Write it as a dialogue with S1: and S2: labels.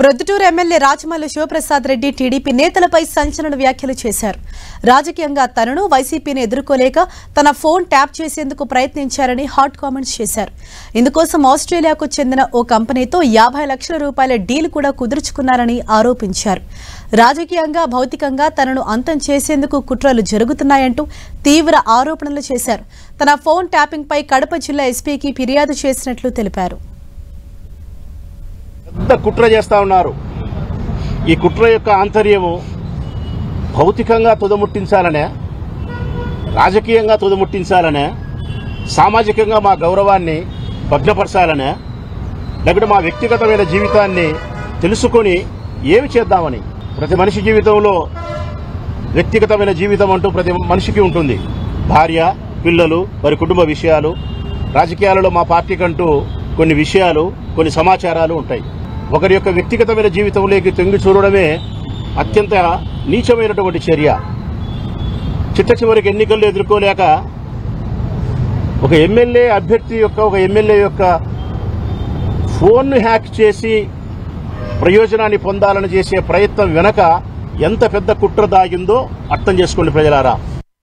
S1: Proddatur MLA Rachamallu Sivaprasad Reddy TDP నేతలపై సంచలన వ్యాఖ్యలు చేశారు. రాజకీయంగా తనను వైసీపీని ఎదుర్కోలేక తన ఫోన్ ట్యాప్ చేసేందుకు ప్రయత్నించారని హాట్ కామెంట్స్ చేశారు. ఇందుకోసం ఆస్ట్రేలియాకు చెందిన ఓ కంపెనీతో 50 లక్షల రూపాయల డీల్ కూడా కుదుర్చుకున్నారని ఆరోపించారు. రాజకీయంగా భౌతికంగా తనను అంతం చేసేందుకు కుట్రలు జరుగుతున్నాయంటూ తీవ్ర ఆరోపణలు చేశారు. తన ఫోన్ ట్యాపింగ్ పై కడప జిల్లా ఎస్పీకి ఫిర్యాదు చేసినట్లు తెలిపారు.
S2: పెద్ద కుట్ర చేస్తా ఉన్నారు. ఈ కుట్ర యొక్క ఆంతర్యము భౌతికంగా తుదముట్టించాలనే, రాజకీయంగా తుదముట్టించాలనే, సామాజికంగా మా గౌరవాన్ని భగ్నపరచాలనే, లేకపోతే మా వ్యక్తిగతమైన జీవితాన్ని తెలుసుకొని ఏమి చేద్దామని. ప్రతి మనిషి జీవితంలో వ్యక్తిగతమైన జీవితం అంటూ ప్రతి మనిషికి ఉంటుంది. భార్య, పిల్లలు, వారి కుటుంబ విషయాలు, రాజకీయాలలో మా పార్టీకంటూ కొన్ని విషయాలు, కొన్ని సమాచారాలు ఉంటాయి. ఒకరి యొక్క వ్యక్తిగతమైన జీవితంలోకి తొంగి చూడడమే అత్యంత నీచమైనటువంటి చర్య. చిట్ట చివరికి ఎన్నికల్లో ఎదుర్కోలేక ఒక ఎమ్మెల్యే యొక్క ఫోన్ను హ్యాక్ చేసి ప్రయోజనాన్ని పొందాలని చేసే ప్రయత్నం వెనక ఎంత పెద్ద కుట్ర దాగిందో అర్థం చేసుకోండి ప్రజలారా.